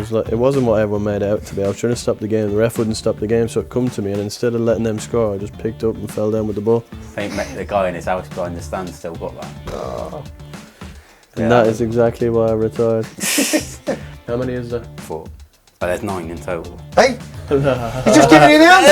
was like, it wasn't what everyone made it out to be. I was trying to stop the game. The ref wouldn't stop the game, so it come to me, and instead of letting them score, I just picked up and fell down with the ball. I think the guy in his house behind the stand still got that. Oh. And that is exactly why I retired. How many is there? 4. Oh, there's 9 in total. Hey! You're just giving me the answer!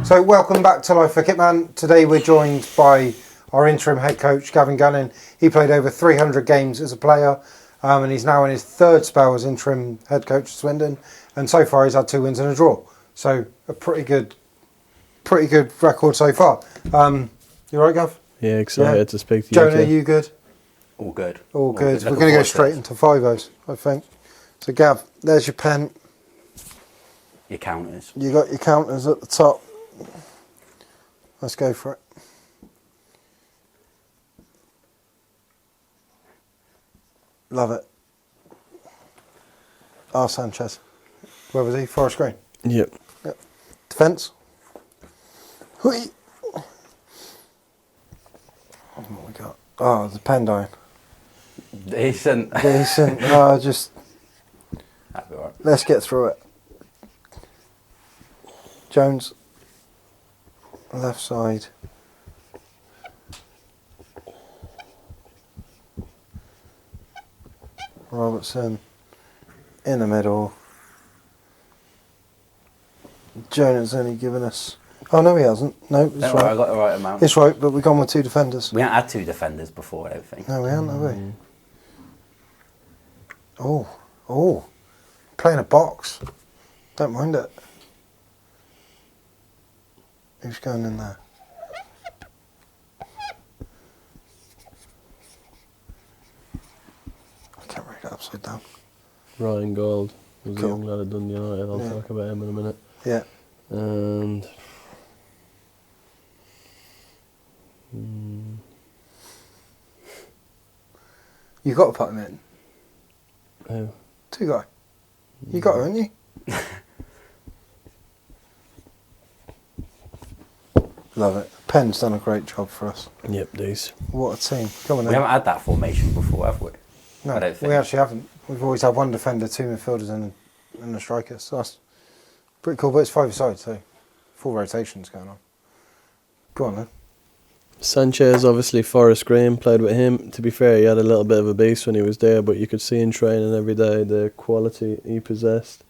So welcome back to Life for Kitman. Today we're joined by our interim head coach, Gavin. He played over 300 games as a player, and he's now in his 3rd spell as interim head coach at Swindon. And so far he's had 2 wins and a draw. So a pretty good record so far. You right, Gav? Yeah, excited to speak to you. Jonah, are you good? All good. All good. We're going to go straight into 5-0s, I think. So Gav, there's your pen. Your counters. You got your counters at the top. Let's go for it. Love it. Sanchez. Where was he? Forest Green? Yep. Defence? Hui. What we got? Oh, the pen dying. Decent. Just... That'd be all right. Let's get through it. Jones. Left side. Robertson. In the middle. Jonah's only given us... Oh, no, he hasn't. No, it's right. I got the right amount. It's right, but we've gone with 2 defenders. We haven't had 2 defenders before, I don't think. No, we haven't, have we? Oh. Playing a box. Don't mind it. Who's going in there? I can't read it upside down. Ryan Gold was a young lad at Dundee United. I'll talk about him in a minute. Yeah. And You got to put him in. who? 2 guy. You got him, haven't you? Love it. Penn's done a great job for us. Yep, these. What a team. Come on We then. haven't had that formation before, have we? No, I don't think. we actually haven't. We've always had 1 defender, 2 midfielders and a striker. So that's pretty cool. But it's 5-a-side, so full rotations going on. Go on then. Sanchez, obviously, Forest Green, played with him. To be fair, he had a little bit of a beast when he was there, but you could see in training every day the quality he possessed,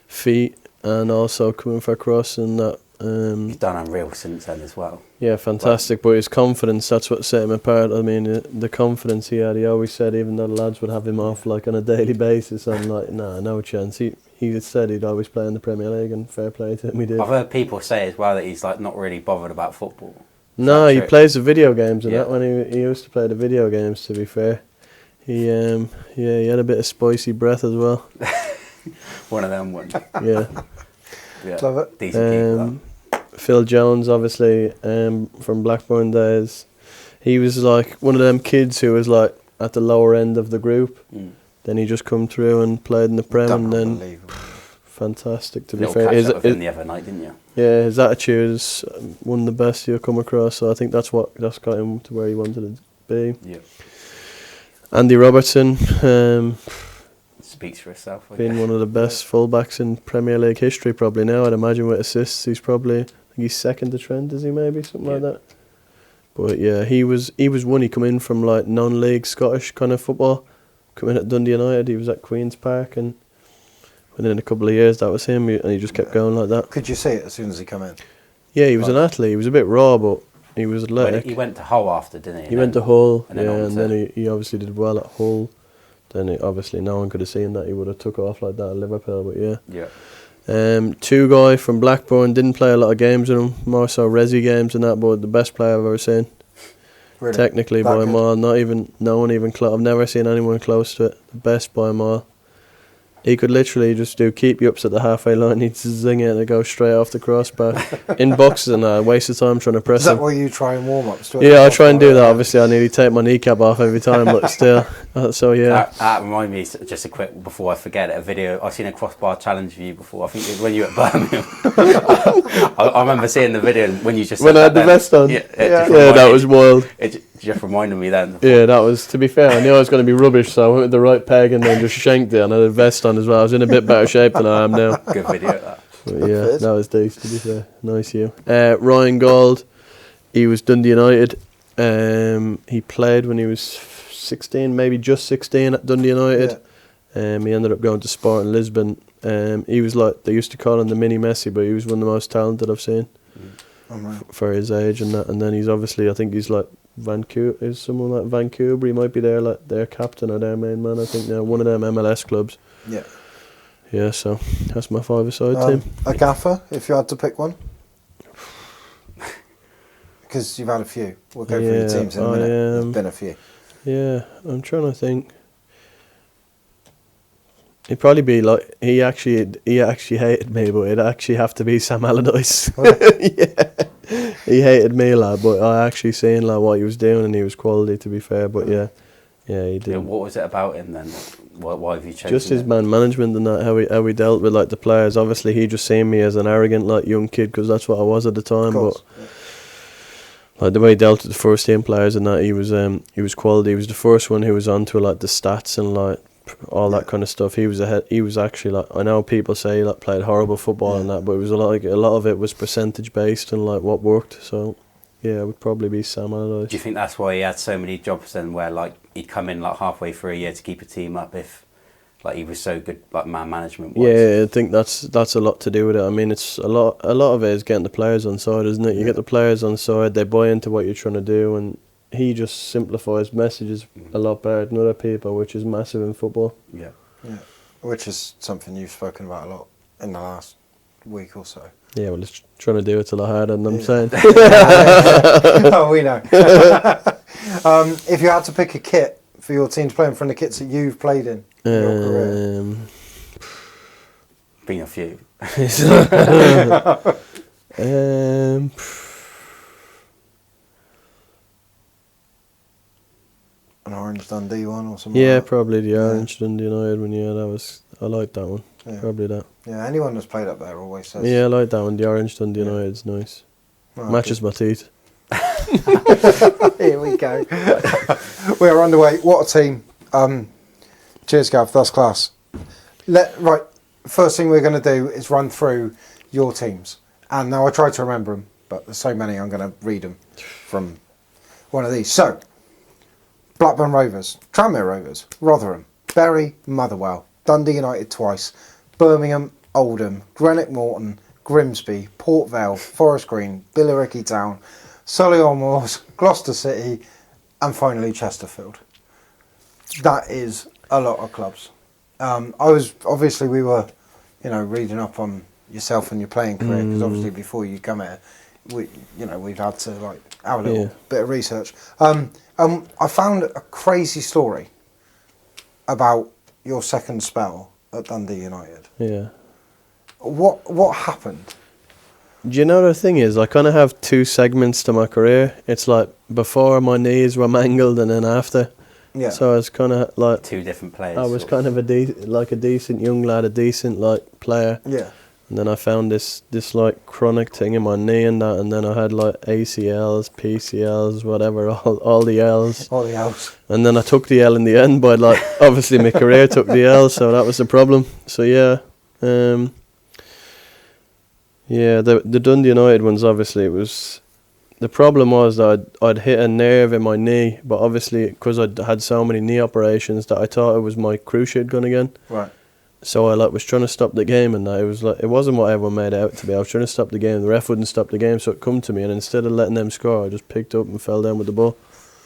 feet, and also coming for a cross and that. He's done unreal since then as well. Yeah, fantastic. But his confidence, that's what set him apart. I mean, the confidence he had, he always said, even though the lads would have him off like on a daily basis, I'm like, nah, no chance. He said he'd always play in the Premier League, and fair play to him, he did. I've heard people say as well that he's like not really bothered about football. No, he plays the video games and that when he used to play the video games, to be fair. He had a bit of spicy breath as well. One of them ones. Yeah. Love it. Decent keeper. Phil Jones, obviously, from Blackburn days. He was like one of them kids who was like at the lower end of the group. Then he just come through and played in the Prem, and then fantastic, to be fair. Catch up with him the other night, didn't you? Yeah, his attitude is one of the best you'll come across. So I think that's got him to where he wanted to be. Yeah. Andy Robertson, speaks for itself. Been one of the best fullbacks in Premier League history, probably now. I'd imagine with assists, he's probably, I think he's second to Trent, is he maybe something like that? But yeah, he was one. He come in from like non-league Scottish kind of football. Come in at Dundee United. He was at Queen's Park, and within a couple of years, that was him, and he just kept going like that. Could you see it as soon as he come in? Yeah, he was an athlete. He was a bit raw, but he was athletic. He went to Hull after, didn't he? He went to Hull, and then he obviously did well at Hull. Then obviously no one could have seen that he would have took off like that at Liverpool, but yeah. Yeah. 2 guy from Blackburn, didn't play a lot of games with him, more so resi games and that, but the best player I've ever seen. Really? Technically by a mile, I've never seen anyone close to it. The best by a mile. He could literally just keep you ups at the halfway line. He'd zing it and go straight off the crossbar. In boxes and waste of time trying to press Is that him. what you try in warm-ups? Yeah, I try and do that. Obviously, I nearly take my kneecap off every time, but still. So, yeah. That reminds me, just a quick, before I forget it, a video, I've seen a crossbar challenge of you before, I think it was when you were at Birmingham. I remember seeing the video when you just said When I had the then. vest on? Yeah, That was wild. It just reminded me then. Yeah, that was, to be fair, I knew I was going to be rubbish, so I went with the right peg and then just shanked it, and I had a vest on as well. I was in a bit better shape than I am now. Good video, that. But yeah, that was decent, to be fair. Nice you. Ryan Gold, he was Dundee United. He played when he was 16, maybe just 16 at Dundee United. Yeah. He ended up going to Sporting Lisbon. He was like, they used to call him the mini Messi, but he was one of the most talented I've seen for his age and that. And then he's obviously, I think he's like Vancouver, is someone like Vancouver. He might be their captain or their main man, I think now. One of them MLS clubs. Yeah. Yeah, so that's my five-a-side team. A gaffer, if you had to pick one? Because you've had a few. We'll go through the teams in a minute. There's been a few. Yeah, I'm trying to think. It'd probably be like he actually hated me, but it'd actually have to be Sam Allardyce. Yeah, he hated me, lad. But I actually seen like what he was doing, and he was quality, to be fair. But yeah, he did. Yeah, what was it about him then? Why have you chosen Just his it? man management and that, how he dealt with like the players. Obviously, he just seen me as an arrogant like young kid, because that's what I was at the time. But like the way he dealt with the first team players and that, he was quality. He was the first one who was onto like the stats and like all that kind of stuff. He was ahead. He was actually like, I know people say he like played horrible football and that, but it was a lot of it was percentage based and like what worked. So yeah, it would probably be Sam Allardyce. Do you think that's why he had so many jobs then, where like he'd come in like halfway through a year to keep a team up, if like he was so good like man management wise? Yeah, I think that's a lot to do with it. I mean, it's a lot of it is getting the players on side, isn't it? You get the players on side, they buy into what you're trying to do, and he just simplifies messages a lot better than other people, which is massive in football. Yeah. Which is something you've spoken about a lot in the last week or so. Yeah, well, it's trying to do it a lot harder than I'm saying. Oh, we know. If you had to pick a kit for your team to play in, from the kits that you've played in your career. Been a few. An orange Dundee one or something. Yeah, like that. probably the orange Dundee United one. Yeah, I like that one. Yeah. Probably that. Yeah, anyone that's played up there always says. Yeah, I like that one. The orange Dundee United's nice. Oh, Matches my teeth. Here we go. We are underway. What a team. Cheers, Gav. That's class. Right. First thing we're going to do is run through your teams. And now I try to remember them, but there's so many I'm going to read them from one of these. So, Blackburn Rovers, Tranmere Rovers, Rotherham, Bury, Motherwell, Dundee United twice, Birmingham, Oldham, Greenock Morton, Grimsby, Port Vale, Forest Green, Billericay Town, Solihull Moors, Gloucester City, and finally Chesterfield. That is a lot of clubs. We were, reading up on yourself and your playing career, because obviously before you come here, we've had to like have a little bit of research. I found a crazy story about your second spell at Dundee United. Yeah. What happened? Do you know the thing is, I kind of have two segments to my career. It's like before my knees were mangled and then after. Yeah. So I was kind of like Two different players. I was kind of a decent young lad, a decent like player. Yeah. And then I found this like chronic thing in my knee and that, and then I had like ACLs, PCLs, whatever, all the L's. All the L's. And then I took the L in the end, but like obviously my career took the L, so that was the problem. So yeah, the Dundee United ones, obviously it was. The problem was that I'd hit a nerve in my knee, but obviously because I'd had so many knee operations that I thought it was my cruciate gun again. Right. So I was trying to stop the game, and it was like it wasn't what everyone made it out to be. I was trying to stop the game. The ref wouldn't stop the game, so it come to me, and instead of letting them score, I just picked up and fell down with the ball.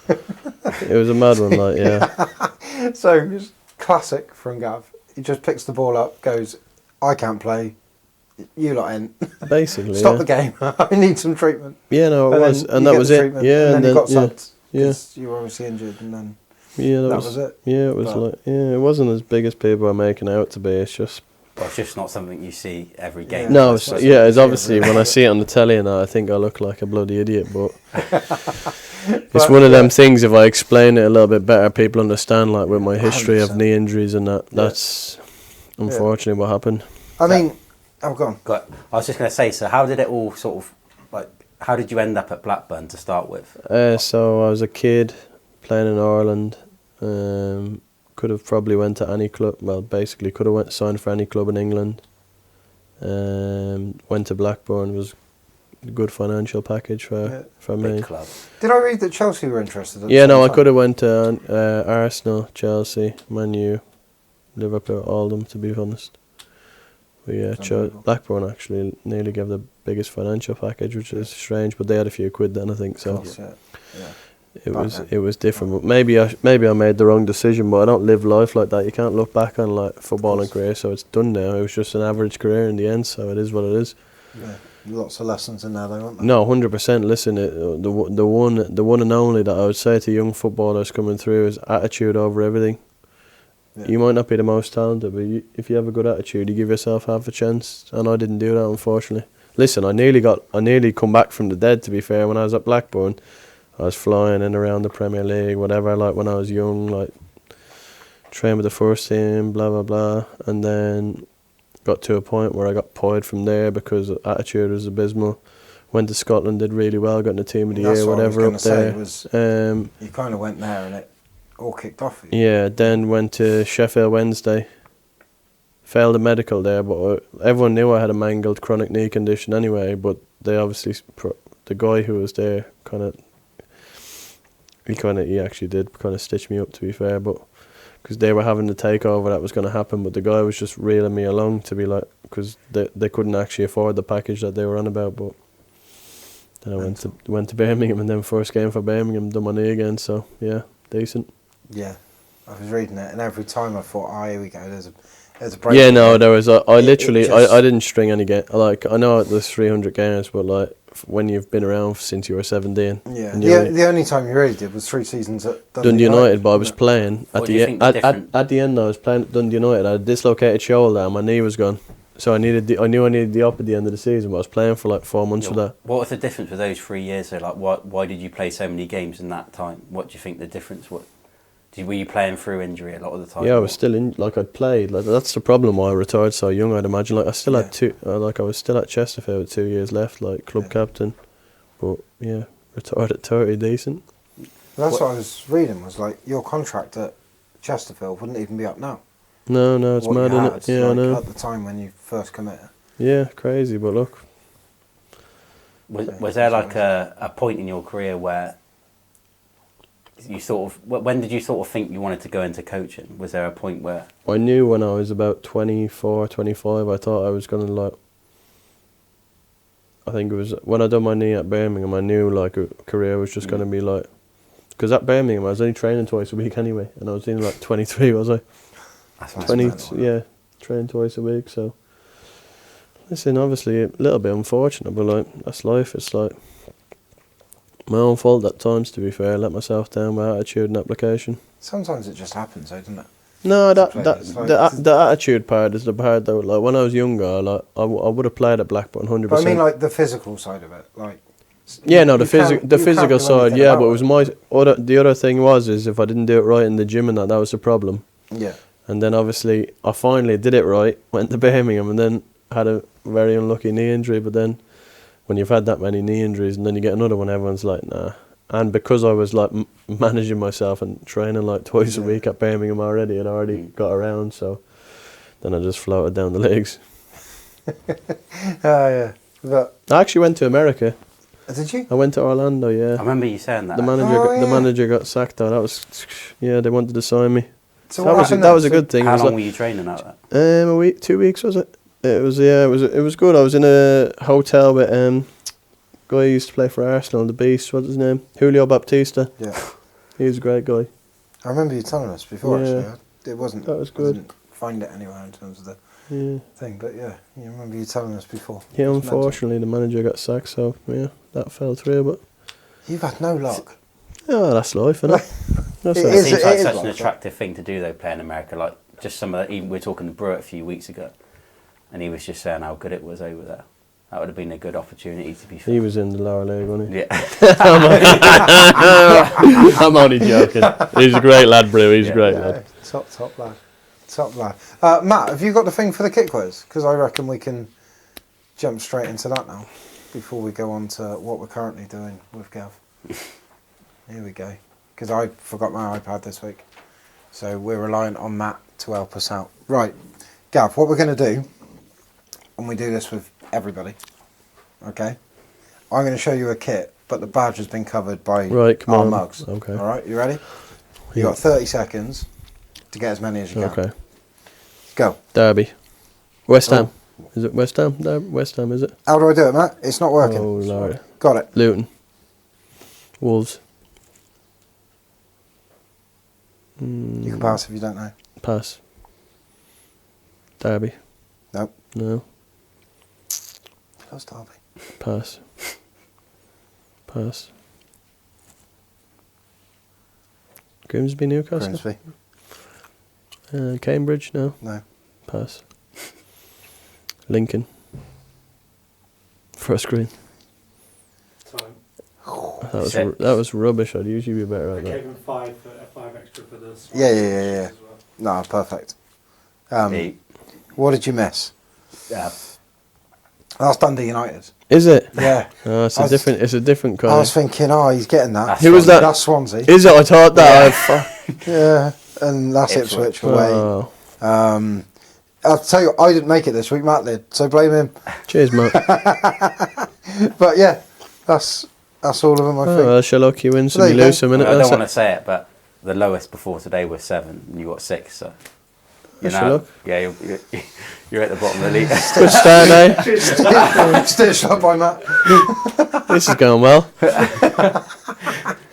It was a mad one, like yeah. So it's classic from Gav. He just picks the ball up, goes, "I can't play. You lot in." Basically, Stop the game. I need some treatment. Yeah, no, it was, and that was it. Yeah, And then you got subbed. yeah. You were obviously injured, and then. Yeah, that was it. Yeah, it was it wasn't as big as people are making out to be. It's just. Well, it's just not something you see every game. No, it's obviously when I see it on the telly and I think I look like a bloody idiot, but it's one of them things. If I explain it a little bit better, people understand. Like with my history 100%. Of knee injuries and that, that's unfortunately what happened. I mean, go on. I was just going to say. So, how did it all sort of like? How did you end up at Blackburn to start with? So I was a kid playing in Ireland. Could have probably went to any club. Well, basically, could have signed for any club in England. Went to Blackburn. Was a good financial package for me. Big club. Did I read that Chelsea were interested? I could have went to Arsenal, Chelsea, Man U, Liverpool, all of them. To be honest, Blackburn actually nearly gave the biggest financial package, which is strange. But they had a few quid then, I think. So. It was different, but maybe I made the wrong decision. But I don't live life like that. You can't look back on like footballing career, so it's done now. It was just an average career in the end, so it is what it is. Yeah, lots of lessons in there, though, aren't there? No, 100%. Listen, the one and only that I would say to young footballers coming through is attitude over everything. Yeah. You might not be the most talented, but if you have a good attitude, you give yourself half a chance. And I didn't do that, unfortunately. Listen, I nearly come back from the dead. To be fair, when I was at Blackburn. I was flying in around the Premier League, whatever, like when I was young, like trained with the first team, blah, blah, blah. And then got to a point where I got pied from there because attitude was abysmal. Went to Scotland, did really well, got in the team of the year, whatever up there. You kind of went there and it all kicked off for you. Yeah, then went to Sheffield Wednesday. Failed the medical there, but everyone knew I had a mangled chronic knee condition anyway, but they obviously, the guy who was there he actually did kind of stitch me up, to be fair, but because they were having the takeover that was going to happen, but the guy was just reeling me along to be like, because they couldn't actually afford the package that they were on about. But then I went to Birmingham, and then first game for Birmingham, done my knee again, so yeah, decent. Yeah, I was reading it, and every time I thought, here we go, there's a break. Yeah, no, there was. I didn't string any game. Like, I know there's 300 games, but like, when you've been around since you were 17. Yeah, the only time you really did was 3 seasons at Dundee United, but I was playing at the end. At the end, I was playing at Dundee United. I had a dislocated shoulder, and my knee was gone. So I knew I needed the up at the end of the season, but I was playing for like 4 months for that. What was the difference with those 3 years? So, like, why did you play so many games in that time? What do you think the difference was? Were you playing through injury a lot of the time? Yeah, I was still in. Like, I'd played. Like, that's the problem why I retired so young. I'd imagine. Like, I still had two. I was still at Chesterfield with 2 years left. Like, club captain. But yeah, retired at 30, decent. That's what I was reading, was like your contract at Chesterfield wouldn't even be up now. No, it's mad, isn't it? Yeah, I know. At the time when you first committed. Yeah, crazy, but look. Was there like a point in your career where you when did you sort of think you wanted to go into coaching? Was there a point where... I knew when I was about 24, 25, I thought I was going to like... I think it was when I done my knee at Birmingham, I knew like a career was just going to be like... Because at Birmingham I was only training twice a week anyway, and I was doing like 23, was I? That's 20, yeah, training twice a week, so... Listen, obviously a little bit unfortunate, but like, that's life. It's like my own fault at times, to be fair. I let myself down by attitude and application. Sometimes it just happens though, doesn't it? No, the attitude part is the part though. Like when I was younger, like I would have played at Blackburn 100%. But I mean, like the physical side of it, like. Yeah, no, the physical side. Yeah, but it was the other thing was if I didn't do it right in the gym and that was the problem. Yeah. And then obviously I finally did it right. Went to Birmingham and then had a very unlucky knee injury. But then when you've had that many knee injuries and then you get another one, everyone's like, nah. And because I was like managing myself and training like twice a week at Birmingham already, I'd already got around, so then I just floated down the legs. Yeah. But I actually went to America. Did you? I went to Orlando, yeah. I remember you saying that. The manager got sacked though. That was, yeah, they wanted to sign me. So that was a good thing. How long were you training at that? A week, 2 weeks was it? It was good. I was in a hotel with guy who used to play for Arsenal, the Beast, what's his name? Julio Baptista. Yeah. He was a great guy. I remember you telling us before, Yeah. actually. It wasn't... That was good. I didn't find it anywhere in terms of the thing, but yeah, you remember you telling us before. Yeah, unfortunately the manager got sacked, so yeah, that fell through, but... You've had no luck. Oh, that's life, isn't it? That's It it. It is- seems like such like an that. attractive thing to do though, play in America. Like just some of the, even we were talking to Brewer a few weeks ago, and he was just saying how good it was over there. That would have been a good opportunity to be fair. He was in the lower league, wasn't he? Yeah. I'm only joking. He's a great lad, Brew. He's a great lad. Top lad. Top lad. Matt, have you got the thing for the kick quiz? Because I reckon we can jump straight into that now before we go on to what we're currently doing with Gav. Here we go. Because I forgot my iPad this week. So we're reliant on Matt to help us out. Right. Gav, what we're going to do, and we do this with everybody, okay? I'm going to show you a kit, but the badge has been covered by Come our on. mugs. Okay. All right, you ready? You Yeah. got 30 seconds to get as many as you can. Okay. Go. Derby. West Ham. Oh. Is it West Ham? West Ham, is it? How do I do it, Matt? It's not working. Oh, Lord. Got it. Luton. Wolves. You can pass if you don't know. Pass. Derby. Nope. No. That's Derby. Pass. Pass. Grimsby, Newcastle. Grimsby. Cambridge. No. No. Pass. Lincoln. First green. Time. That was rubbish. I'd usually be better I at gave that. him 5 extra for this. Yeah. as well. No, perfect. Eight. What did you miss? That's Dundee United. Is it? Yeah. Oh, it's I a was- different. It's a different I was kind. thinking, he's getting that. That's Who was that? That's Swansea. Is it? I thought that. Yeah, and that's Ipswich away. Oh, I'll tell you, I didn't make it this week, Matt did, so blame him. cheers, mate. But yeah, that's all of them, I think. Well, Sherlock, you win some, There you you go. lose some, innit? I don't That's want to it. say it, but the lowest before today was 7, and you got 6. So you're That's your luck. yeah, you're at the bottom of the league. Good start, eh? Stitched up by Matt. This is going well.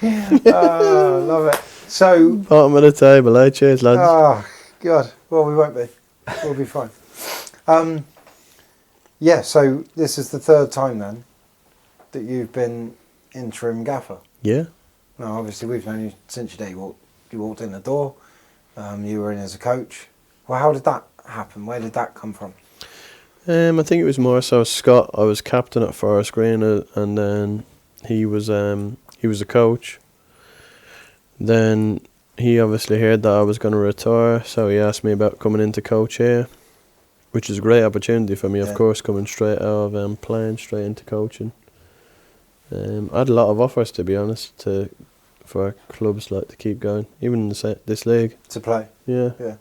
Love it. So, Bottom of the table, eh? Cheers, lads. oh, God. Well, we won't be. We'll be fine. Yeah, so this is the third time then that you've been interim gaffer. Yeah. Now, obviously, we've known you since your day you walked in the door. You were in as a coach. Well, how did that happen? Where did that come from? I think it was more so Scott. I was captain at Forest Green, and then he was a coach. Then he obviously heard that I was going to retire, so he asked me about coming into coach here, which is a great opportunity for me, Yeah. of course, coming straight out of playing straight into coaching. I had a lot of offers, to be honest, for clubs like to keep going, even in this league. To play? Yeah. Yeah.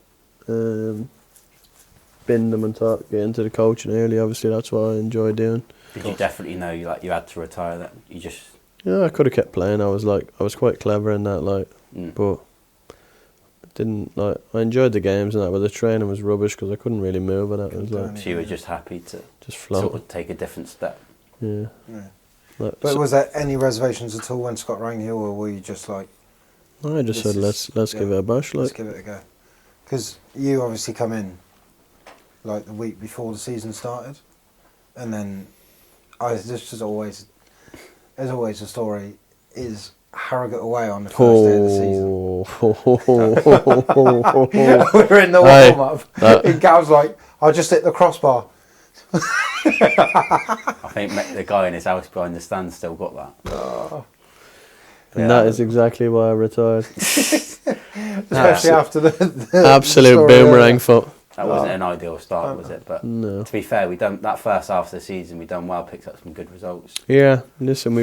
Bin them and get into the coaching early. Obviously, that's what I enjoy doing. Did you definitely know you had to retire? That you just Yeah, I could have kept playing. I was quite clever in that, but didn't I enjoyed the games and that, but the training was rubbish because I couldn't really move and that. It was like so you were just happy to just sort float. of take a different step. Yeah. Yeah. Like, But so- was there any reservations at all when Scott rang you, or were you just like, I just this said is- let's give it a bash. let's Like, give it a go? Because you obviously come in like the week before the season started, and then this is always, as always, the story is Harrogate away on the first day of the season. We're in the Hey, warm up. And Gav's like, I just hit the crossbar. I think the guy in his house behind the stand still got that. and that is exactly why I retired. Especially after the Absolute story boomerang earlier. foot. That wasn't an ideal start, was it? But No. to be fair, we done that first half of the season. We done well, picked up some good results. Yeah, listen,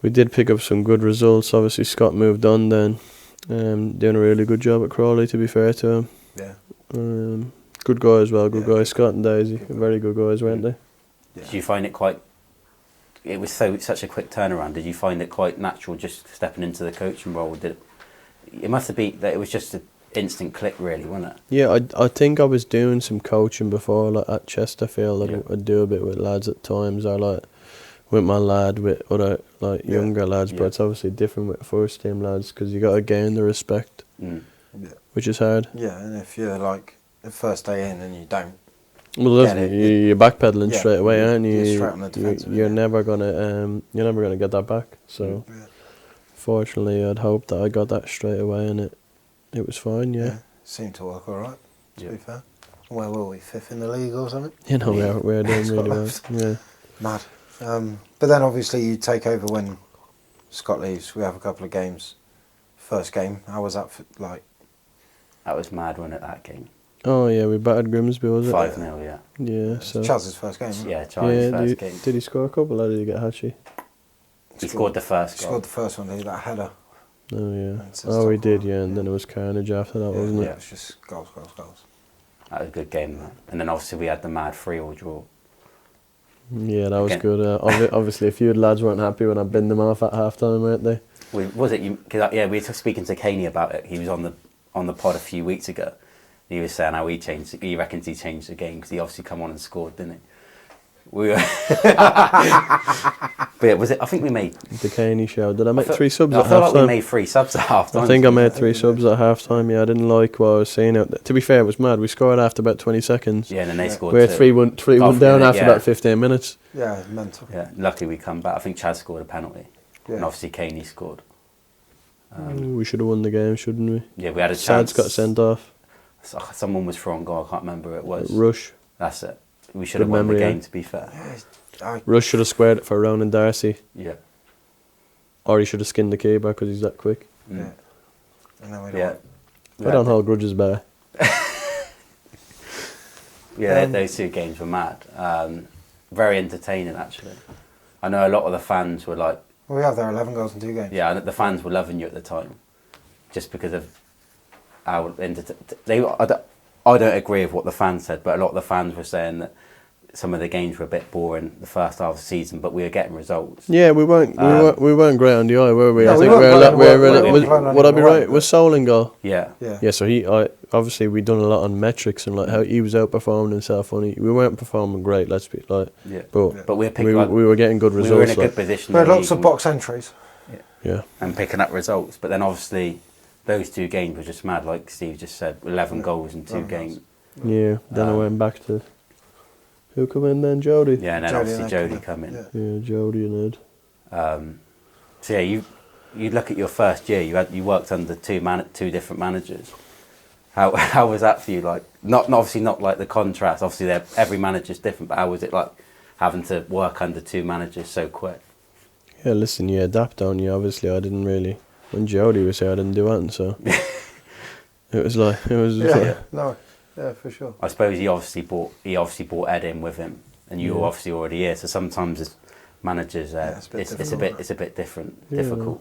we did pick up some good results. Obviously, Scott moved on then, doing a really good job at Crawley. To be fair to him, Yeah. good guy as well. Good Yeah. guy, Scott and Daisy, Good guy. very good guys, weren't they? Yeah. Did you find it quite? It was such a quick turnaround. Did you find it quite natural just stepping into the coaching role? It must have been that it was just an instant click, really, wasn't it? Yeah, I think I was doing some coaching before, like at Chesterfield. Yeah. I'd do a bit with lads at times, or like with my lad, with other like Yeah. younger lads. But Yeah. it's obviously different with first team lads because you got to gain the respect, Mm. Yeah. which is hard. Yeah, and if you're like the first day in and you don't, Well, Yeah, listen, it- you're backpedaling yeah, straight away, aren't you? you're straight on the defensive, You're yeah. never gonna get that back. So yeah. Fortunately, I'd hoped that I got that straight away, and it was fine. Yeah. Seemed to work all right. To Yeah. be fair. Where were we? 5th in the league or something? You know, we're doing really well. That's Yeah. Mad. But then obviously you take over when Scott leaves. We have a couple of games. First game, how was that like? That was mad, wasn't it, that game? Oh yeah, we battered Grimsby, was it? 5-0, yeah. Yeah. It's So. Chaz's first game. Wasn't it? Yeah, Charlie's Yeah. first game. Did he score a couple, or did he get a hat-trick? He scored the first He goal. scored the first one, did he? That header. Oh yeah. It's a Oh, he stop did. goal. Yeah, and then it was carnage after that, wasn't Yeah, it? it was just goals. That was a good game, that. And then obviously we had the mad 3-3 draw. Yeah, that was Again. good. Obviously, a few lads weren't happy when I binned them off at half time, weren't they? Was it? Cause, yeah, we were speaking to Caney about it. He was on the pod a few weeks ago. He was saying how he reckons he changed the game because he obviously come on and scored, didn't he? We were but yeah, was it? I think we made. The Caney show. Did I make I feel- 3 subs I at feel half like we time? made 3 subs at half time. I think I made 3 subs at half time. Yeah, I didn't like what I was seeing out there. To be fair, it was mad. We scored after about 20 seconds. Yeah, and then they Yeah. scored. We're 3-1 After down that, after yeah. about 15 minutes. Yeah, mental. Yeah, luckily we come back. I think Chaz scored a penalty, and Yeah. obviously Caney scored. We should have won the game, shouldn't we? Yeah, we had a Sads chance. got sent off. Someone was thrown goal. I can't remember who it was. Rush. That's it. We should Good have won the memory, game. yeah. To be fair. Rush should have squared it for Ronan Darcy. Yeah. Or he should have skinned the keeper because he's that quick. Mm. Yeah. And then we Yeah. I don't hold grudges by. Yeah, those 2 games were mad. Very entertaining, actually. I know a lot of the fans were like, Well, we have there 11 goals in 2 games. yeah, the fans were loving you at the time, just because of how I don't agree with what the fans said, but a lot of the fans were saying that some of the games were a bit boring the first half of the season, but we were getting results. Yeah, we weren't great on the eye, were we? No, I we think weren't would I be right? Was Sol in goal? Yeah. Yeah. Yeah, so obviously we done a lot on metrics and like how he was outperforming himself. We weren't performing great. Let's be like, Yeah. but But we were we, picking up, we were getting good we results. were in a like, good position. We had in the lots of league box entries. yeah, and picking up results. But then obviously those 2 games were just mad, like Steve just said, 11 goals in 2 games. yeah. Then I went back to who come in then, Jody. Yeah, and then Jody obviously and Jody Ed come in. Yeah. Yeah, Jody and Ed. So yeah, you look at your first year. You worked under 2 different managers. How was that for you? Like not obviously not like the contrast. Obviously, every manager's different. But how was it like having to work under 2 managers so quick? Yeah, listen, you adapt, don't you? Obviously, I didn't really. When Jody was here, I didn't do anything, so it was like Yeah, for sure. I suppose he obviously brought Ed in with him, and you were obviously already here. So sometimes as managers, it's a bit different, Yeah. difficult.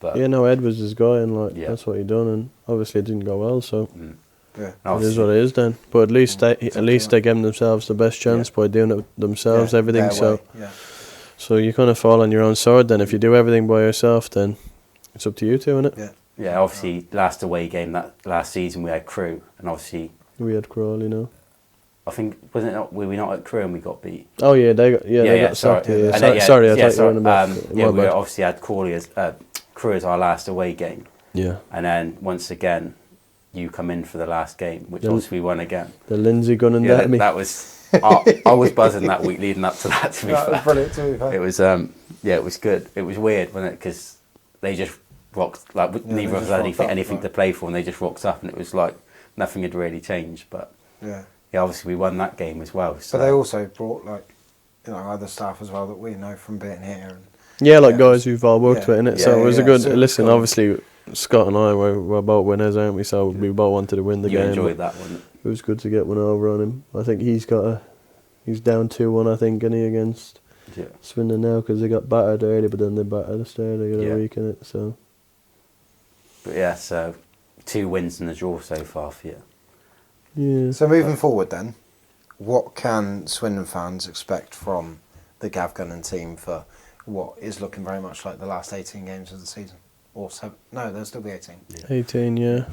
But yeah, no, Ed was his guy, and like Yeah. that's what he done, and obviously it didn't go well, so. Yeah. It is obviously- what it is then. But at least they gave themselves the best chance by doing it themselves, Yeah, everything. their So way, yeah. so you kind of fall on your own sword then. If you do everything by yourself, then it's up to you two, innit? Yeah. Yeah, obviously last away game that last season we had Crew, and obviously We had Crawl, you know. I think were we not at Crew and we got beat? Oh yeah, they got sorry. sacked. Yeah, And then, sorry, I thought you were sorry. on about. Yeah, we obviously had Crawley as Crew as our last away game, Yeah, and then once again you come in for the last game, which Yeah. obviously we won again. the Lindsay gunning Yeah, at me. that was I was buzzing that week leading up to that. To be That was fair, brilliant to be fair. it was it was good. It was weird, wasn't it? Because they just rocked like they neither of us just had rocked up, anything right. to play for, and they just rocked up, and it was like nothing had really changed. But Yeah. yeah, obviously we won that game as well. So. But they also brought other staff as well that we know from being here. And Yeah, like Yeah. guys who've all worked Yeah. with it, innit? Yeah, So it was a yeah, good. so it was Listen, cool. obviously Scott and I we're both winners, aren't we? So we both wanted to win the you game. enjoyed that one. It was good to get one over on him. I think he's down 2-1, I think, and he against Yeah. Swindon now because they got battered early, but then they battered us there. They got Yeah. a week in it, so. But yeah, so 2 wins and a draw so far for you. Yeah. So moving forward then, what can Swindon fans expect from the Gav Gunning team for what is looking very much like the last 18 games of the season? Or no, there'll still be 18. 18, yeah.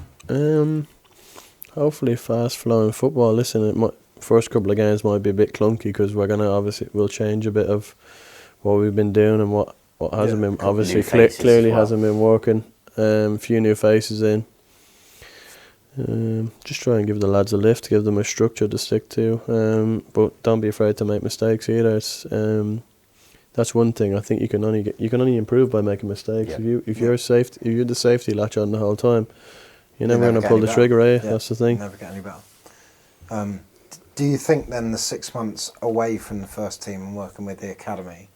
Hopefully fast flowing football. Listen, first couple of games might be a bit clunky because we'll change a bit of what we've been doing and what hasn't been. couple Obviously, new faces clearly as well. hasn't been working. Few new faces in. Just try and give the lads a lift, give them a structure to stick to. But don't be afraid to make mistakes either. It's that's one thing. I think you can only improve by making mistakes. Yeah. If you're the safety latch on the whole time, you're never going to get pull any the trigger, eh? better. That's the thing. Never get any better. Do you think then the 6 months away from the first team and working with the academy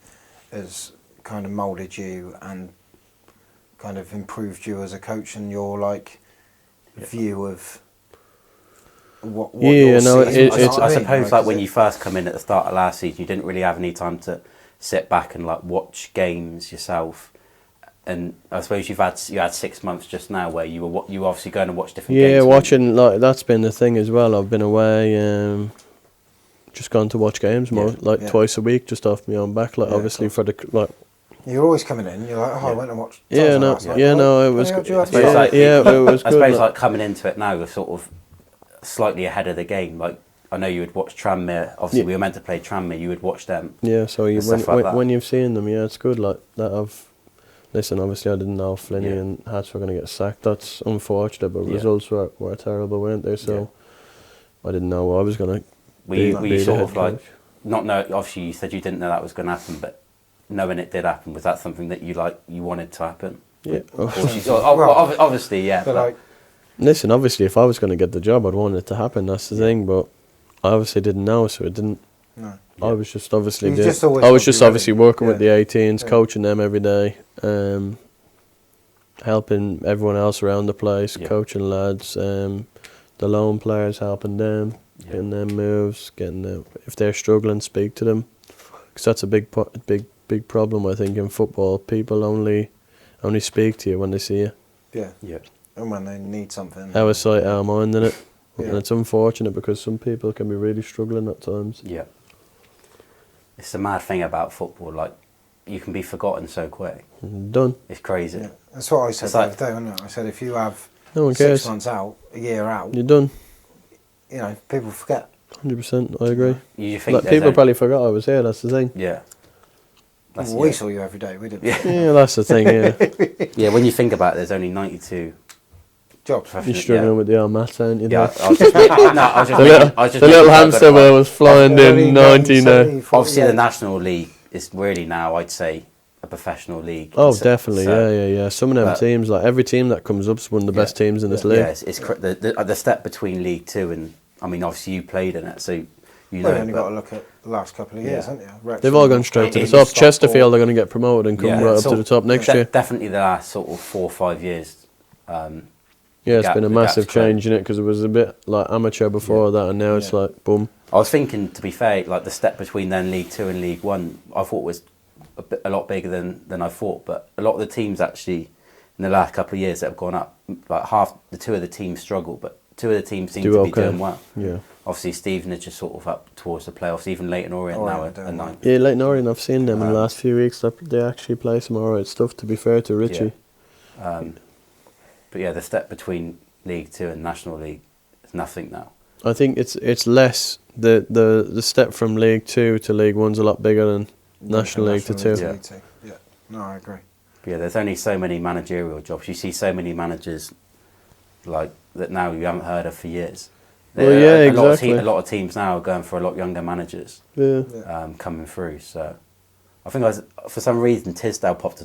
has kind of moulded you and kind of improved you as a coach and your view of what your season was? I suppose like when you first come in at the start of last season, you didn't really have any time to sit back and like watch games yourself. And I suppose you had 6 months just now where you were obviously going to watch different games. Yeah, watching that's been the thing as well. I've been away, just gone to watch games twice a week, just off my own back. Obviously for the You're always coming in. You're like, I went and watched. It was. It was I good. suppose like coming into it now, we're sort of slightly ahead of the game. Like I know you would watch Tranmere. Obviously, we were meant to play Tranmere. You would watch them. Yeah, so when you've seen them, it's good. Like that. Listen, obviously I didn't know Flinney and Hats were going to get sacked. That's unfortunate, but results were terrible, weren't they? So I didn't know I was going to. Were you sort of like not know? Obviously, you said you didn't know that was going to happen, but knowing it did happen, was that something that you wanted to happen? Yeah. Obviously, yeah. But listen, obviously, if I was going to get the job, I'd want it to happen. That's the thing, but I obviously didn't know, so it didn't. No. I was just obviously obviously working with the 18s, coaching them every day, helping everyone else around the place, coaching lads, the lone players, helping them, getting them moves, getting them, if they're struggling, speak to them, because that's a big problem I think in football. People only speak to you when they see you. Yeah. And when they need something. Our sight, our mind, innit? And it's unfortunate because some people can be really struggling at times. Yeah. It's the mad thing about football, like, you can be forgotten so quick. Done. It's crazy. Yeah. That's what I said the other day, wasn't it? I said if you have no one cares. 6 months out, a year out, you're done. People forget. 100%, I agree. You think people probably forgot I was here, that's the thing. Yeah. We saw you every day, we didn't. Yeah, that's the thing, yeah. Yeah, when you think about it, there's only 92 jobs. You're struggling with the old maths, aren't you? Yeah, I was just the little hamster wheel was flying in 90 now. Obviously, the National League is really now, I'd say, a professional league. Oh, definitely, yeah. Some of them teams, like every team that comes up is one of the best teams in this league. Yeah, it's the step between League Two and, I mean, obviously you played in it, so you know. You've only got to look at the last couple of years, haven't you? They've all gone straight to the top. Chesterfield are going to get promoted and come right up to the top next year. Definitely the last sort of 4 or 5 years. It's been a massive change in it because it was a bit like amateur before that, and now it's like boom. I was thinking, to be fair, like the step between then League Two and League One, I thought was a lot bigger than I thought. But a lot of the teams actually in the last couple of years that have gone up, like two of the teams struggle, but 2 of the teams seem to be doing well. Yeah. Obviously, Stevenage is sort of up towards the playoffs. Even Leyton Orient now are 9. Yeah, Leyton Orient, I've seen them in the last few weeks. They actually play some alright stuff. To be fair to Richie. But yeah, the step between League Two and National League is nothing now. I think it's less the step from League Two to League One's a lot bigger than National League to Two. Yeah, no, I agree. But yeah, there's only so many managerial jobs. You see so many managers like that now you haven't heard of for years. Well, yeah, exactly. A lot of teams now are going for a lot younger managers. Coming through. So I think for some reason Tisdale popped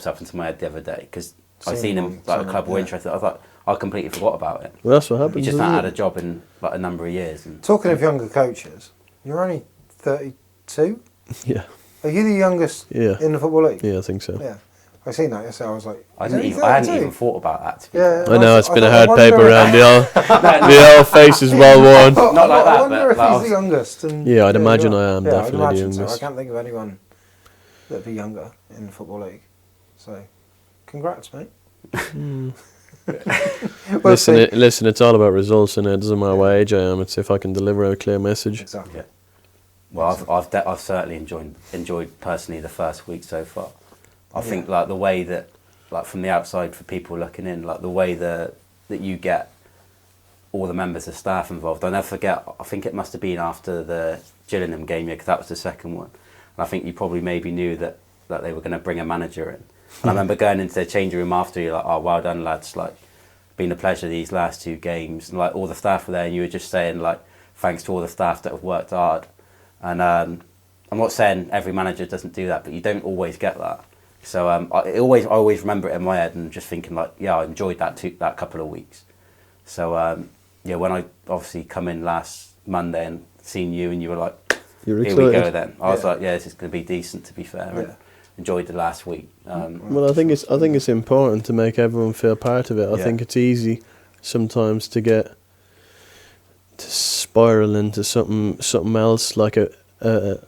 up into my head the other day because I seen him like a club were interested. I was like, I completely forgot about it. Well, that's what happens. He just not had a job in like a number of years. And talking of younger coaches, you're only 32. Yeah. Are you the youngest in the Football League? Yeah, I think so. Yeah. I seen that yesterday. I was like, I hadn't even thought about that. To be fair. I know it's been a hard paper round. The old face is well worn. Not like that. I wonder if he's the youngest. Yeah, I'd imagine I am definitely the youngest. So. I can't think of anyone that'd be younger in the Football League. So, congrats, mate. Listen, it's all about results, and it doesn't matter what age I am. It's if I can deliver a clear message. Exactly. Yeah. Well, I've certainly enjoyed personally the first week so far. I think like the way that, like from the outside for people looking in, like the way that you get all the members of staff involved. I'll never forget. I think it must have been after the Gillingham game, because that was the second one. And I think you probably maybe knew that they were going to bring a manager in. And I remember going into their changing room after, you're like, oh, well done, lads. Like, been a pleasure these last 2 games. And like all the staff were there, and you were just saying like, thanks to all the staff that have worked hard. And I'm not saying every manager doesn't do that, but you don't always get that. So I always remember it in my head and just thinking like, yeah, I enjoyed that couple of weeks. So yeah, when I obviously come in last Monday and seen you and you were like, You're here we go excited. then. I was like, yeah, this is going to be decent, to be fair. Yeah. And enjoyed the last week. Well, I think it's important to make everyone feel part of it. I Yeah. think it's easy sometimes to get to spiral into something else, like a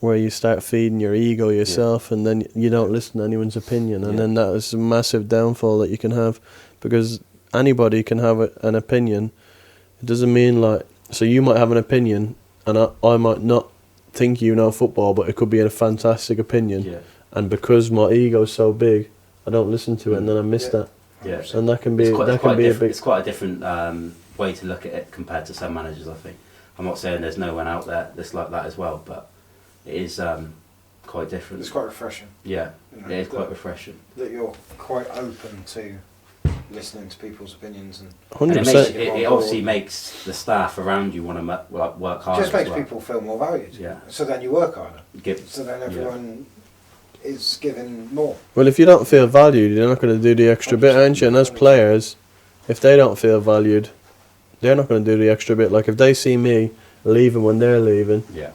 where you start feeding your ego yourself, and then you don't listen to anyone's opinion, and then that is a massive downfall that you can have, because anybody can have an opinion. It doesn't mean like, so you might have an opinion, and I might not think you know football, but it could be a fantastic opinion. Yeah. And because my ego's so big, I don't listen to it, and then I miss that. Yeah. And that can be It's quite a big. It's quite a different way to look at it compared to some managers, I think. I'm not saying there's no one out there that's like that as well, but it is quite different. It's quite refreshing. Yeah, You know, it is quite refreshing. That you're quite open to listening to people's opinions and And 100%. it obviously makes the staff around you want to work harder. just makes as well. people feel more valued. Yeah. So then you work harder. So then yeah. everyone is given more. Well, if you don't feel valued, you're not going to do the extra bit, aren't you? And as players, if they don't feel valued, they're not going to do the extra bit. Like if they see me leaving when they're leaving, Yeah.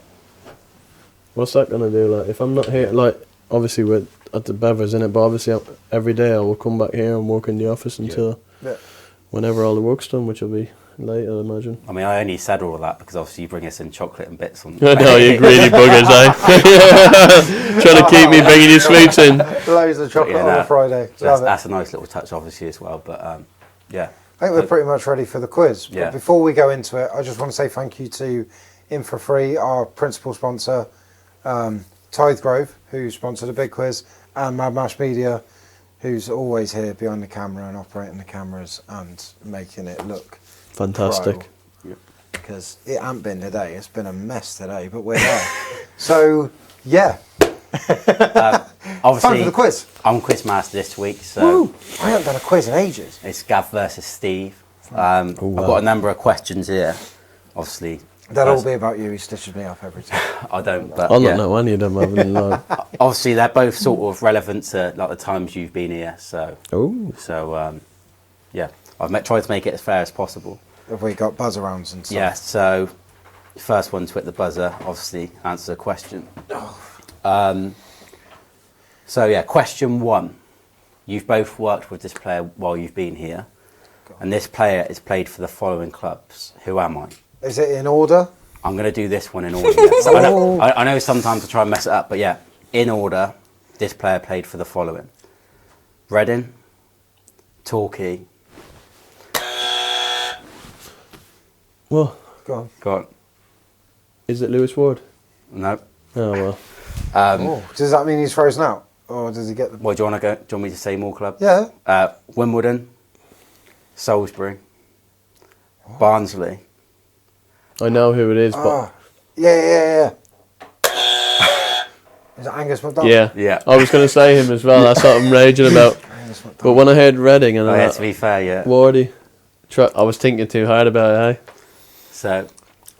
what's that going to do? Like if I'm not here, like obviously we're at the Bevers in it, but obviously every day I will come back here and work in the office until Yeah. whenever all the work's done, which will be late, I imagine. I mean, I only said all of that because obviously you bring us in chocolate and bits on. I know, you greedy buggers, eh? Trying to keep me bringing you sweets in. Loads of chocolate Yeah, on no. a Friday. So Love it. that's a nice little touch, obviously, as well. But yeah. I think we're pretty much ready for the quiz. Yeah. But before we go into it, I just want to say thank you to In For Free, our principal sponsor, Tithe Grove, who sponsored a big quiz, and Mad Mash Media, who's always here behind the camera and operating the cameras and making it look Fantastic. because it ain't been today. It's been a mess today, but we're there. So, yeah. Obviously, Time for the quiz. I'm quiz master this week, so Woo! I haven't done a quiz in ages. it's Gav versus Steve. I've got a number of questions here. Obviously, That'll all be about you. He stitches me up every time. I don't. But I'll yeah. not know any of them, haven't lied. Obviously, they're both sort of relevant to like the times you've been here. So yeah, I've tried to make it as fair as possible. Have we got buzz arounds and stuff? Yeah. So first one to hit the buzzer, obviously answer a question. So yeah, question one. You've both worked with this player while you've been here, and this player is played for the following clubs. Who am I? Is it in order? I'm going to do this one in order. Yeah. I know sometimes I try and mess it up, but yeah, in order, this player played for the following. Reading, Torquay. Well, Go on. Go on. is it Lewis Ward? No. Oh, well. Does that mean he's frozen out? Or does he get the... Well, do you want to go? Do you want me to say more clubs? Yeah. Wimbledon, Salisbury, Barnsley. I know who it is, but... Oh. Yeah. Is it Angus McDonald? Yeah. Yeah. I was going to say him as well. That's what I'm raging about. Angus McDonald. But when I heard Reading and Oh, I yeah, to be fair, yeah. Wardy, I was thinking too hard about it, eh? So,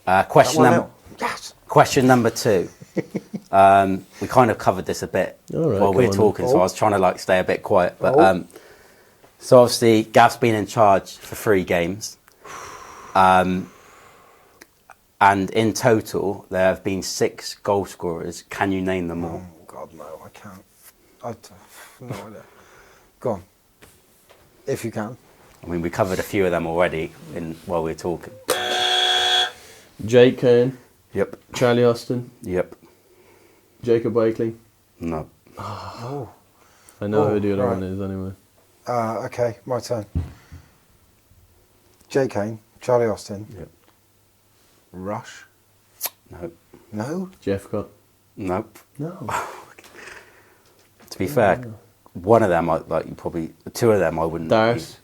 That question one number out. Yes. question number 2. We kind of covered this a bit All right, while we were come on talking, then. so I was trying to like stay a bit quiet. But Oh. so obviously, Gav's been in charge for 3 games, and in total there have been 6 goal scorers. Can you name them all? Oh, God, no, I can't. No idea. Go on. If you can. I mean, we covered a few of them already while we were talking. Jake Kane, Yep. Charlie Austin, Yep. Jacob Wakeling. No. Oh. I know who the other right. one is anyway. Okay, my turn. Jay Kane, Charlie Austin, Yep. Rush. No. No? Jeff Cott. Nope. No. To be fair, one of them, you probably 2 of them, I wouldn't. Dars.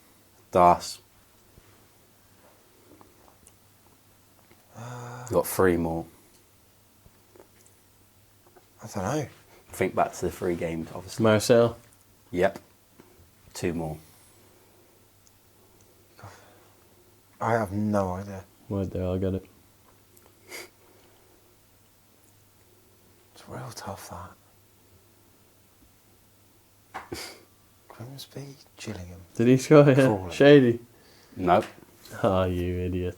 Dars. You got 3 more. I don't know. Think back to the 3 games, obviously. Marcel. Yep. 2 more. I have no idea. Right there, I'll get it. tough that. Grimsby, Gillingham. Did he score? Yeah. Crawley. Shady. No. Oh, you idiot.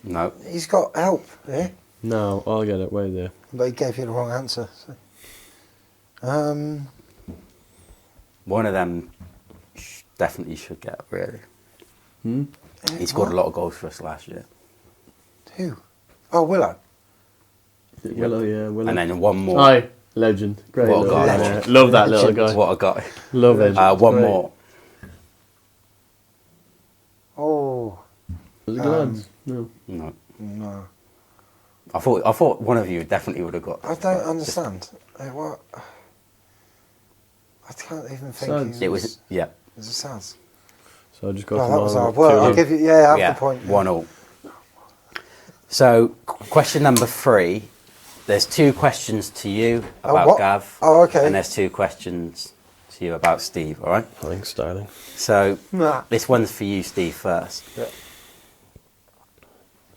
No. He's got help here, No, I'll get it. Wait there. but he gave you the wrong answer. So. One of them definitely should get, really. He scored What? a lot of goals for us last year. Who? Oh, Willow. Yellow, yeah. Willow. And then one more. Aye, legend. Great. What a little guy. guy. Legend. Love that little Legend. guy. What a guy. Love it. One Great. more. Oh, Was it Glad's? No. No. no. I thought one of you definitely would have got. I don't understand. What? I can't even think. Sounds- It was, yeah. Is it Saz? So I just got Oh, them that was all. hard. Well, I'll Two. give you. Yeah, half Yeah, the point. 1-1. So, question number 3. There's 2 questions to you about what? Gav. Oh, okay. And there's 2 questions to you about Steve, all right? Thanks, darling. So, Nah. this one's for you, Steve, first. Yeah.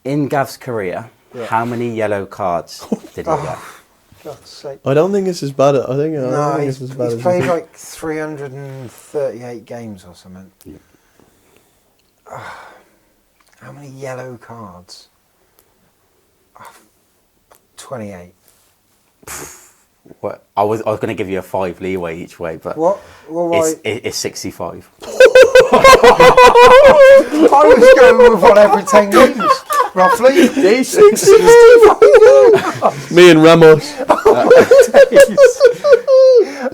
In Gav's career, Yeah. how many yellow cards did he get? God's sake. I don't think it's as bad. I think No, it's as bad he's as played you think. like 338 games or something. Yeah. How many yellow cards? 28. What? I was going to give you a 5 leeway each way, but What? Well, why? it's 65. I was going with one every 10 games, roughly. Me and Ramos.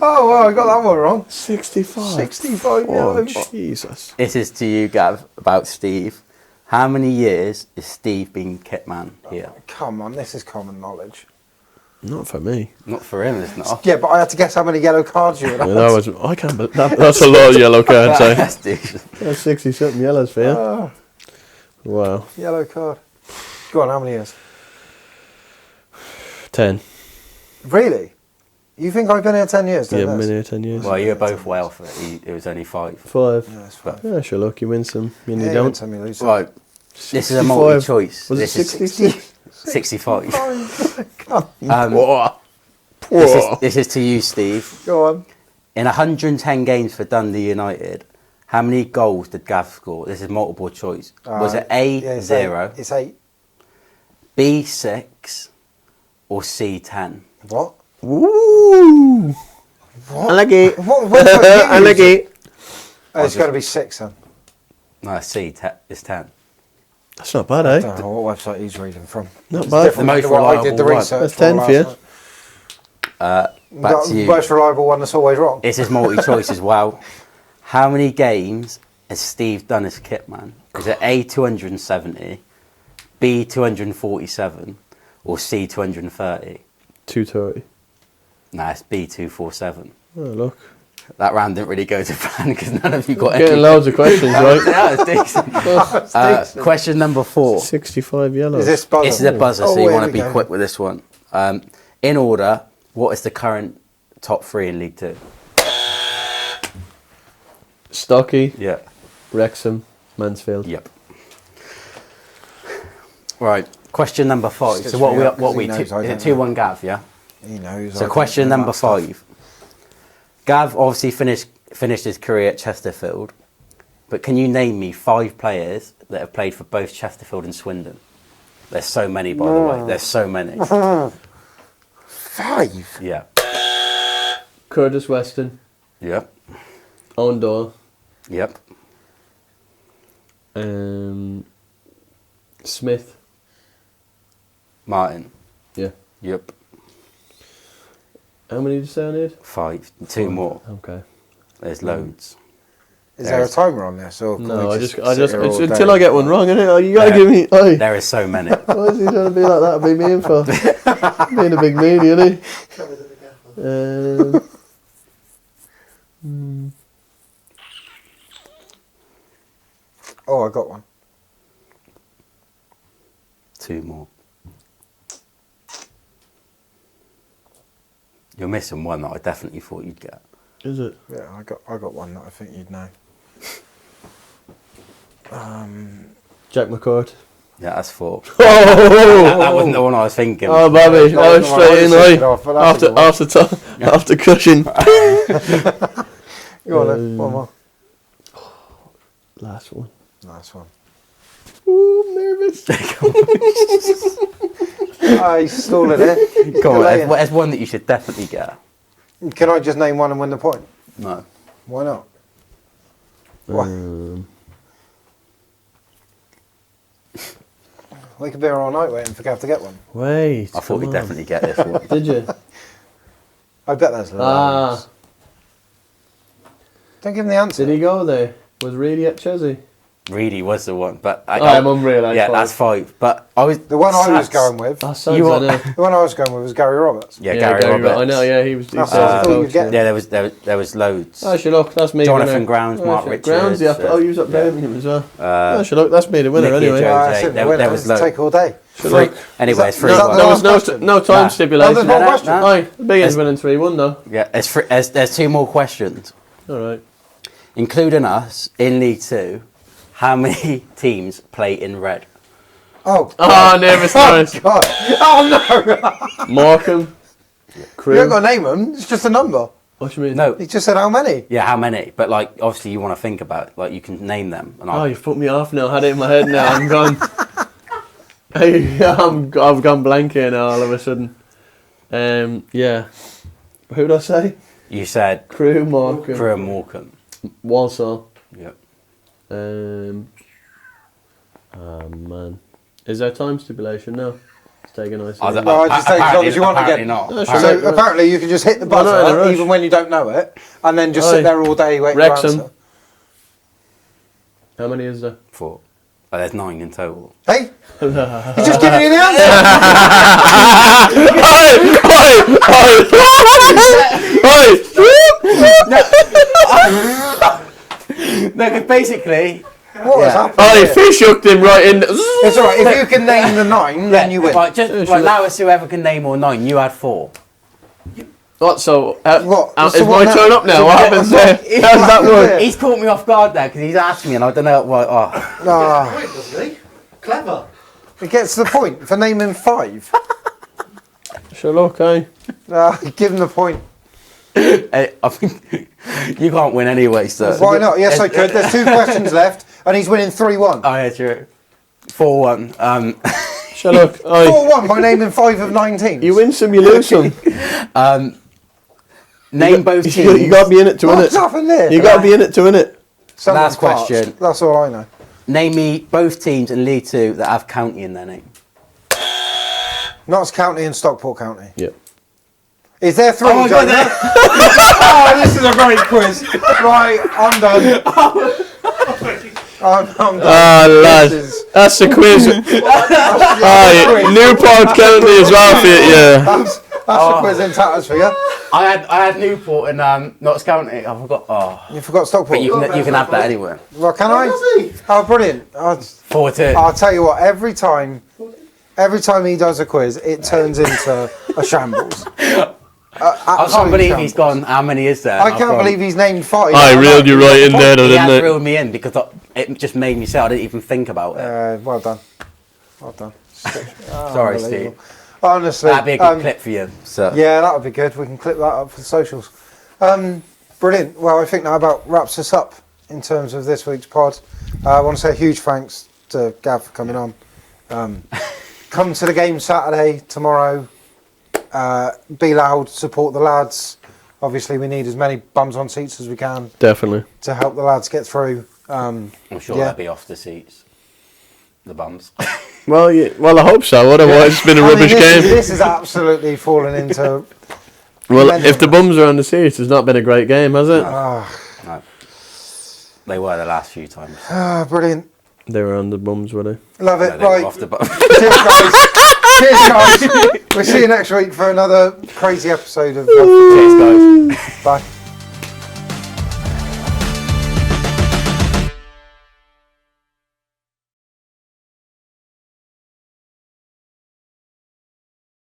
Oh, well, I got that one wrong. 65. 65 Oh, yellow. Jesus. This is to you, Gav, about Steve. How many years has Steve been Kitman here? Come on, this is common knowledge. Not for me. Not for him, it's not. Yeah, but I had to guess how many yellow cards you would Yeah, have. that was. I can't. That's a lot of yellow cards. Eh? That's decent. That's 60 something yellows for you. Oh, Wow. yellow card. Go on, how many years? 10. Really? You think I've been here 10 years? Yeah, doing I've this? been here 10 years. Well, you were both well for it. It was only 5. 5. Yeah, that's fine. Yeah, sure, look, you win some, and you Yeah, don't. win some, you lose some. Right, this is a 65. multi-choice. Was it This is 66? 65. Come Whoa. This is to you, Steve. Go on. In 110 games for Dundee United, how many goals did Gav score? This is multiple choice. Was it A, Yeah, it's 0, 8. It's 8. B, 6, or C, 10? What? Woo! What? I like it. What website are you I like using? it. Oh, it's got to be 6 then. No, C, is 10. That's not bad, I eh? don't know what website he's reading from. Not It's bad. different The most to what I did the reliable one. research That's for 10 last for you. night. Back to you. Most reliable one that's always wrong. This is multi-choice as well. How many games has Steve done as Kitman? Is it A, 270, B, 247, or C, 230? 230. Nah, it's B, 247. Oh, look. That round didn't really go to plan because none of you got Getting any. loads of questions, right? Yeah, it's decent. Question number 4. 65 yellows. Is this buzzer? This is a buzzer, Oh, so you here want to we be go. quick with this one. In order, what is the current top 3 in League 2? Stocky, Yeah. Wrexham, Mansfield. Yep. Right. Question number 5. Stitch So what me we up, 'cause what he we knows two, I is it don't 2-1 Gav? Yeah. He knows. So question number 5. Gav obviously finished his career at Chesterfield, but can you name me 5 players that have played for both Chesterfield and Swindon? There's so many, by the way. There's so many. 5? Yeah. Curtis Weston, Yep. Owen Doyle, Yep. Smith. Martin. Yeah. Yep. How many did you say I need? 5. 2 more. Okay. There's loads. Is there a timer on this? Or can No, we I just, sit here it's all until day? I get one wrong, innit? Oh, you gotta Yeah. give me. Oi. There is so many. Why is he trying to be like that? Be mean for being a big meanie, isn't he? Oh, I got one. 2 more. You're missing one that I definitely thought you'd get. Is it? Yeah, I got one that I think you'd know. Jack McCourt. Yeah, that's 4. Oh, That wasn't the one I was thinking. oh, baby, No, I was no, straight in, I was thinking right? of, but that's a good one. After cushion. Go on then, one more. Last one. Nice one. Ooh, nervous. He's stalling it. Come on, Delaying. there's one that you should definitely get. Can I just name one and win the point? No. Why not? Why? We could be here all night waiting for Gav to get one. Wait. I thought we'd come on. definitely get this one. Did you? I bet that's loads. Don't give him the answer. Did he go there? Was Reedy at Chelsea? Reedy was the one, but I'm unreal. yeah, that's 5. But I was The one I was going with, Oh, Sons, You I are- know. the one I was going with was Gary Roberts. yeah, Gary Roberts. I know. Yeah, he was. He That's said what I he's thought you'd coach, get. Yeah, there was loads. Oh, look, that's me. Jonathan winner. Grounds, Mark Grounds, Richards, yeah. Oh, you was at yeah. Birmingham as well. Look, that's me the winner Nicky anyway. Jones. That's it, there- winner. there was Let's loads. take all day. Three. Anyway, it's Is 3 that one. the There was last question? no time Nah. stipulation. Oh, there's one question. no. Aye, the big is winning 3-1 though. Yeah, there's 2 more questions, All right. including us in League 2. How many teams play in red? Oh, Oh, nervous, nervous. God. Oh, no. Markham. You Crew. haven't got to name them. It's just a number. What you mean? No, He just said how many. yeah, how many? But like, obviously, you want to think about it. Like, you can name them. And Oh, you've put me off now. I had it in my head now. I'm gone. Hey, I've gone blank here now all of a sudden. Yeah. Who'd I say? you said Crew, Markham. Crewe and Morecambe. Walsall. Yep. Oh, man. Is there time stipulation? No. It's taking nice. I don't- No, I just take as long as you want to apparently get. not. No, sure. So apparently you can just hit the Well, not in a buzzer rush. even when you don't know it, and then just Aye. sit there all day waiting for Wrexham. answer. How many is there? 4. Oh, there's 9 in total. Hey, you're just giving me the answer. No, because basically, What has happened? Oh, here? fish hooked him right in. It's all right. If you can name the 9, then you win. Right, just right, allow us whoever can name all 9. You had 4. What? So, What? is So what my now? turn up now? So What what- happens there? what- How does that work? Yeah. He's caught me off guard there because he's asked me and I don't know why. Oh. Ah, Wait, doesn't he? Clever. it gets the point for naming 5. Sure, look, eh? Give him the point. I think you can't win anyway, so. Why not? Yes, I could. There's 2 questions left, and he's winning 3-1. Oh, yeah, true. 4-1. Sure, look, oi. 4-1 by naming 5 of 9 teams. You win some, you lose some. Name both teams. You got to be in it to win it. What's happened there? You got to be in it to win it. Someone's Last question. parched. That's all I know. Name me both teams in League 2 that have county in their name. Notts County and Stockport County. Yep. Is there 3? Oh, Joe? God, Oh, this is a great quiz. Right, I'm done. I'm done. Ah, lad. This is- That's the quiz. Aye, Newport County as well for you, yeah. That's the quiz in tatters for you. I had Newport in Notts County. I forgot. Oh. You forgot Stockport. But you can have that anyway. Well, can I? Oh, brilliant. 4-2. I'll tell you what, every time he does a quiz, it turns into a shambles. I can't believe he's gone. How many is there? I can't believe he's named 5. I reeled you right in there, though, He has didn't it? reeled me in because it just made me say I didn't even think about it. Well done. Well done. Sorry, Unbelievable. Steve. Honestly. That'd be a good clip for you. So. Yeah, that would be good. We can clip that up for the socials. Brilliant. Well, I think that about wraps us up in terms of this week's pod. I want to say a huge thanks to Gav for coming on. Come to the game Saturday, tomorrow. Be loud, support the lads. Obviously, we need as many bums on seats as we can Definitely. to help the lads get through. I'm sure Yeah. they'll be off the seats. The bums. Well, yeah, well, I hope so. Otherwise, it's been a rubbish game. This is absolutely fallen into. Well, if the bums are on the seats, it's not been a great game, has it? No. They were the last few times. Brilliant. They were on the bums, were they? Love No, it. they were Right. off the bums. Cheers, guys. Cheers, guys. We'll see you next week for another crazy episode of. Cheers, guys. Bye.